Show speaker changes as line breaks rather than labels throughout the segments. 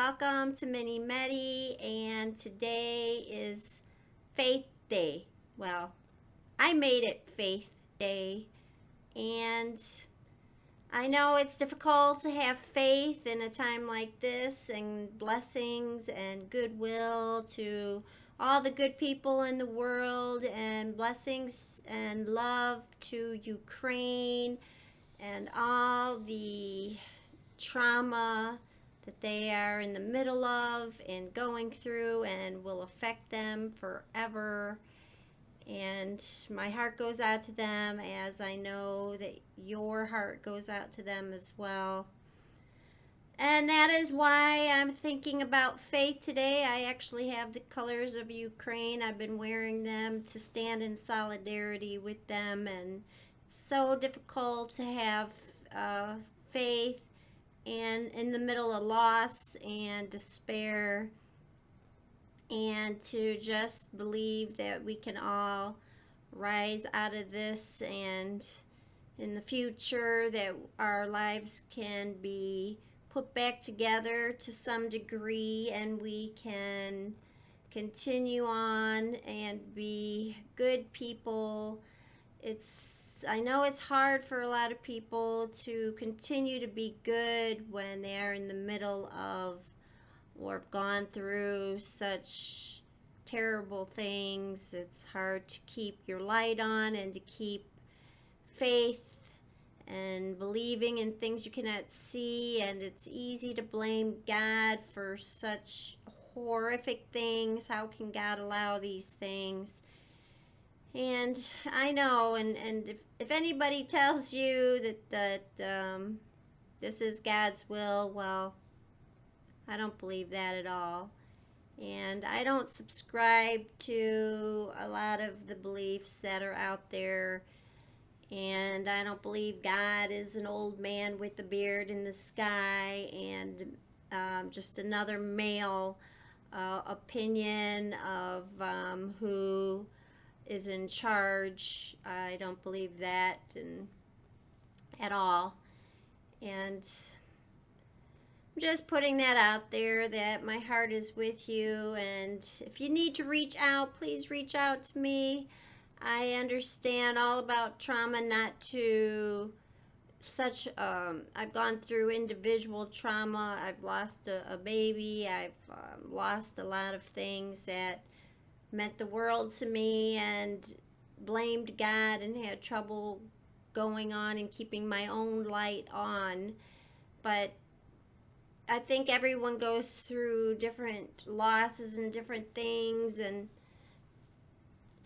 welcome to Mini Medi, and today is Faith Day. Well, I made it Faith Day, and I know it's difficult to have faith in a time like this, and blessings and goodwill to all the good people in the world, and blessings and love to Ukraine and all the trauma that they are in the middle of and going through and will affect them forever. And my heart goes out to them, as I know that your heart goes out to them as well. And that is why I'm thinking about faith today. I actually have the colors of Ukraine. I've been wearing them to stand in solidarity with them. And it's so difficult to have faith and in the middle of loss and despair, and to just believe that we can all rise out of this, and in the future that our lives can be put back together to some degree, and we can continue on and be good people. I know it's hard for a lot of people to continue to be good when they are in the middle of or have gone through such terrible things. It's hard to keep your light on and to keep faith and believing in things you cannot see, and it's easy to blame God for such horrific things. How can God allow these things? And I know, and if anybody tells you that this is God's will, well, I don't believe that at all. And I don't subscribe to a lot of the beliefs that are out there. And I don't believe God is an old man with a beard in the sky and just another male opinion of who is in charge. I don't believe that at all. And I'm just putting that out there, that my heart is with you, and if you need to reach out, please reach out to me. I understand all about trauma, not to such I've gone through individual trauma. I've lost a baby. I've lost a lot of things that meant the world to me, and blamed God and had trouble going on and keeping my own light on. But I think everyone goes through different losses and different things, and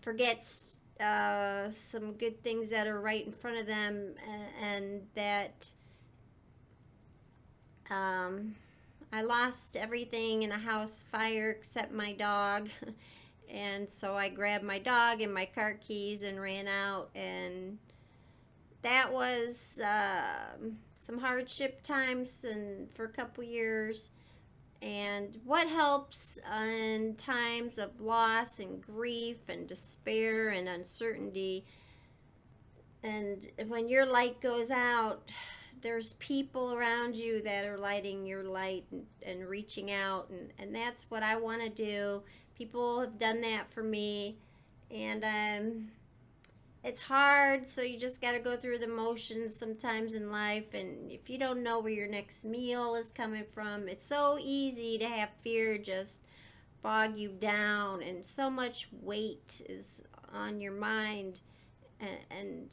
forgets some good things that are right in front of them, and that I lost everything in a house fire except my dog. And so I grabbed my dog and my car keys and ran out, and that was some hardship times and for a couple years. And what helps in times of loss and grief and despair and uncertainty, and when your light goes out, there's people around you that are lighting your light and reaching out, and that's what I want to do. People have done that for me, and it's hard, so you just got to go through the motions sometimes in life. And if you don't know where your next meal is coming from, it's so easy to have fear just bog you down, and so much weight is on your mind. And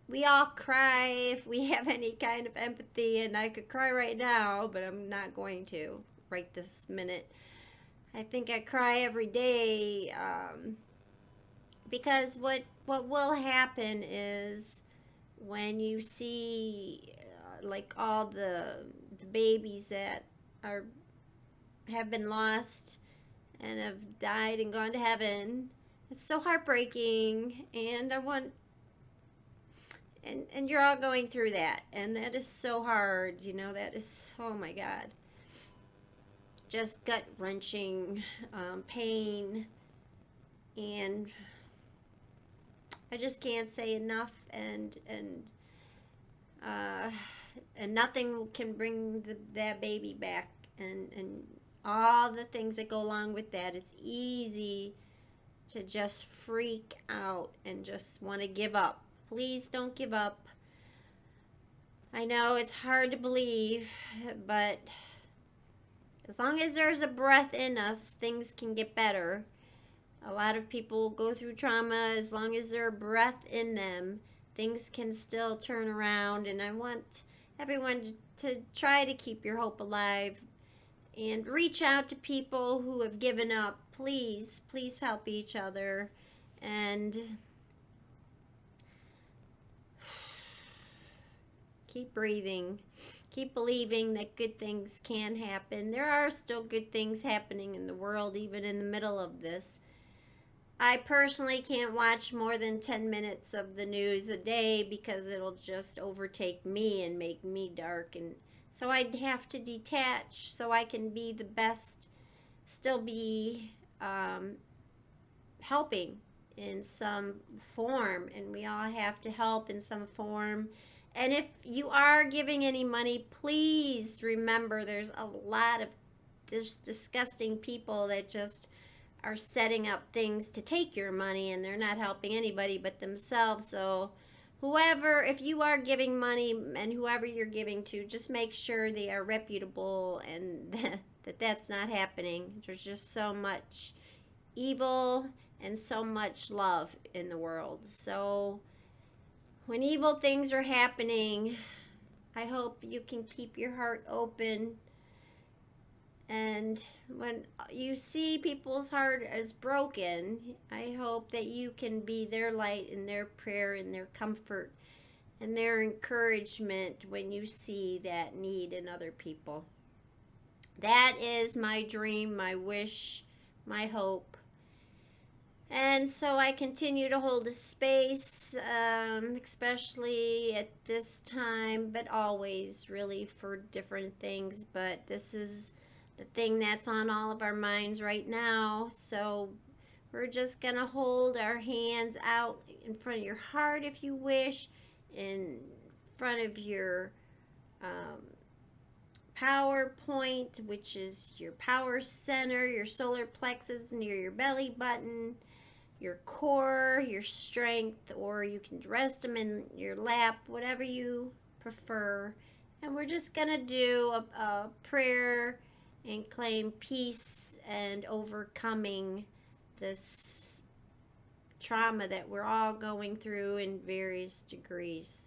we all cry if we have any kind of empathy, and I could cry right now, but I'm not going to right this minute. I think I cry every day, because what will happen is, when you see like all the babies that have been lost and have died and gone to heaven, it's so heartbreaking. And I want and you're all going through that, and that is so hard, that is, oh my God, just gut-wrenching pain. And I just can't say enough. And and nothing can bring that baby back, and all the things that go along with that. It's easy to just freak out and just want to give up. Please don't give up. I know it's hard to believe, but as long as there's a breath in us, things can get better. A lot of people go through trauma. As long as there's a breath in them, things can still turn around. And I want everyone to try to keep your hope alive and reach out to people who have given up. Please, please help each other. And keep breathing. Keep believing that good things can happen. There are still good things happening in the world, even in the middle of this. I personally can't watch more than 10 minutes of the news a day because it'll just overtake me and make me dark. And so I'd have to detach so I can be the best, still be helping in some form. And we all have to help in some form. And if you are giving any money, please remember there's a lot of disgusting people that just are setting up things to take your money, and they're not helping anybody but themselves. So whoever, if you are giving money, and whoever you're giving to, just make sure they are reputable and that's not happening. There's just so much evil and so much love in the world. So when evil things are happening, I hope you can keep your heart open. And when you see people's heart is broken, I hope that you can be their light and their prayer and their comfort and their encouragement when you see that need in other people. That is my dream, my wish, my hope. And so I continue to hold a space, especially at this time, but always really for different things. But this is the thing that's on all of our minds right now. So we're just going to hold our hands out in front of your heart if you wish, in front of your power point, which is your power center, your solar plexus near your belly button, your core, your strength, or you can rest them in your lap, whatever you prefer. And we're just going to do a prayer and claim peace and overcoming this trauma that we're all going through in various degrees.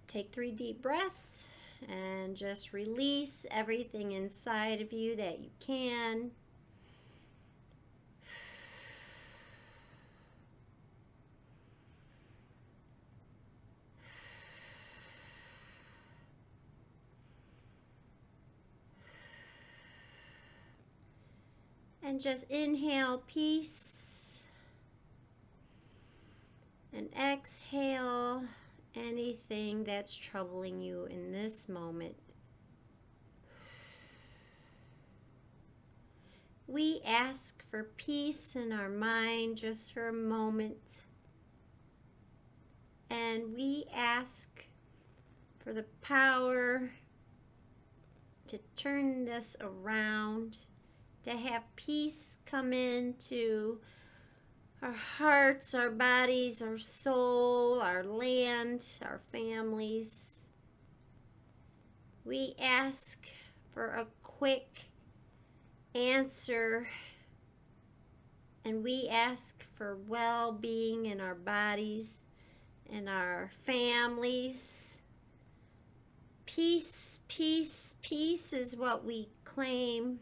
Take 3 deep breaths and just release everything inside of you that you can. And just inhale peace and exhale anything that's troubling you in this moment. We ask for peace in our mind just for a moment. And we ask for the power to turn this around, to have peace come into our hearts, our bodies, our soul, our land, our families. We ask for a quick answer, and we ask for well-being in our bodies and our families. Peace, peace, peace is what we claim.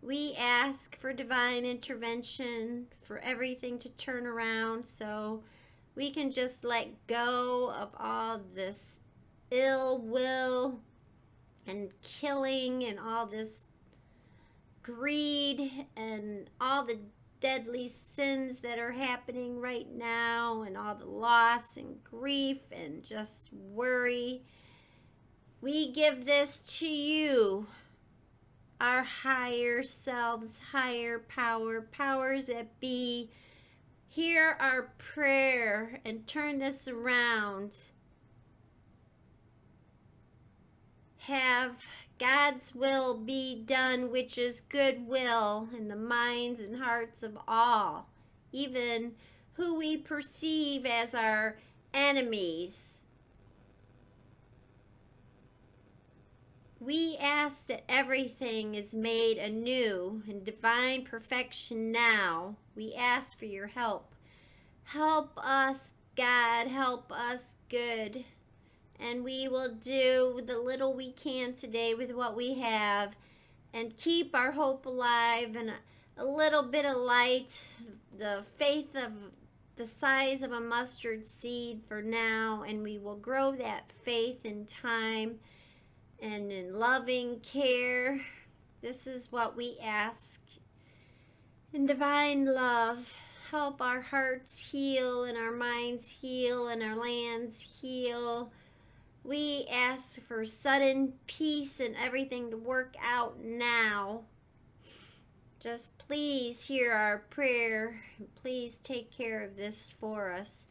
We ask for divine intervention, for everything to turn around so we can just let go of all this ill will and killing and all this greed and all the deadly sins that are happening right now, and all the loss and grief and just worry. We give this to you, our higher selves, higher power, powers that be. Hear our prayer and turn this around have God's will be done, which is good will in the minds and hearts of all, even who we perceive as our enemies. We ask that everything is made anew in divine perfection now. We ask for your help. Help us, God, help us good. And we will do the little we can today with what we have and keep our hope alive and a little bit of light, the faith of the size of a mustard seed for now, and we will grow that faith in time and in loving care. This is what we ask. In divine love, help our hearts heal and our minds heal and our lands heal. We ask for sudden peace and everything to work out now. Just please hear our prayer. Please take care of this for us.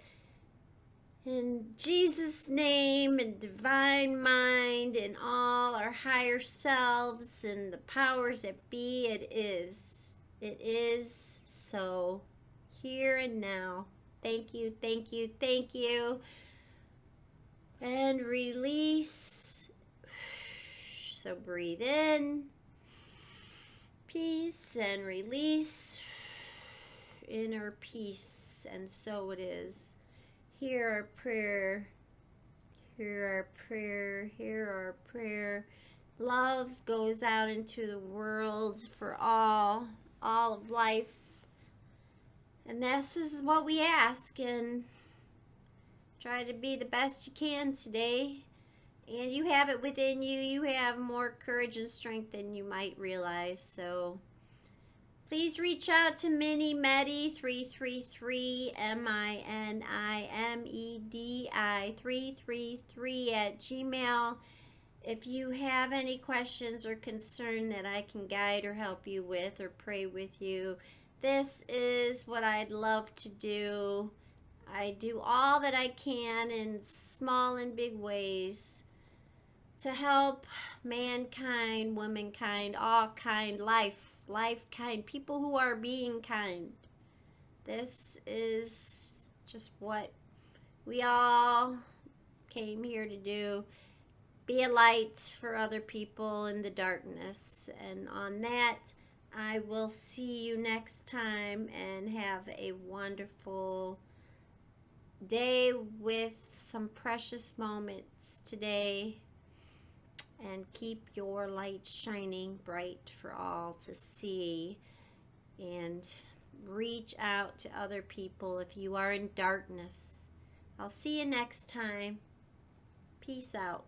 In Jesus' name and divine mind and all our higher selves and the powers that be, it is. It is so. Here and now. Thank you, thank you, thank you. And release. So breathe in. Peace and release. Inner peace. And so it is. Hear our prayer. Hear our prayer. Hear our prayer. Love goes out into the world for all of life. And this is what we ask. And try to be the best you can today. And you have it within you. You have more courage and strength than you might realize. So please reach out to Mini Medi 333 MINIMEDI 333 at Gmail. If you have any questions or concern that I can guide or help you with or pray with you, this is what I'd love to do. I do all that I can in small and big ways to help mankind, womankind, all kind, life kind, people who are being kind. This is just what we all came here to do. Be a light for other people in the darkness. And on that, I will see you next time and have a wonderful day with some precious moments today. And keep your light shining bright for all to see. And reach out to other people if you are in darkness. I'll see you next time. Peace out.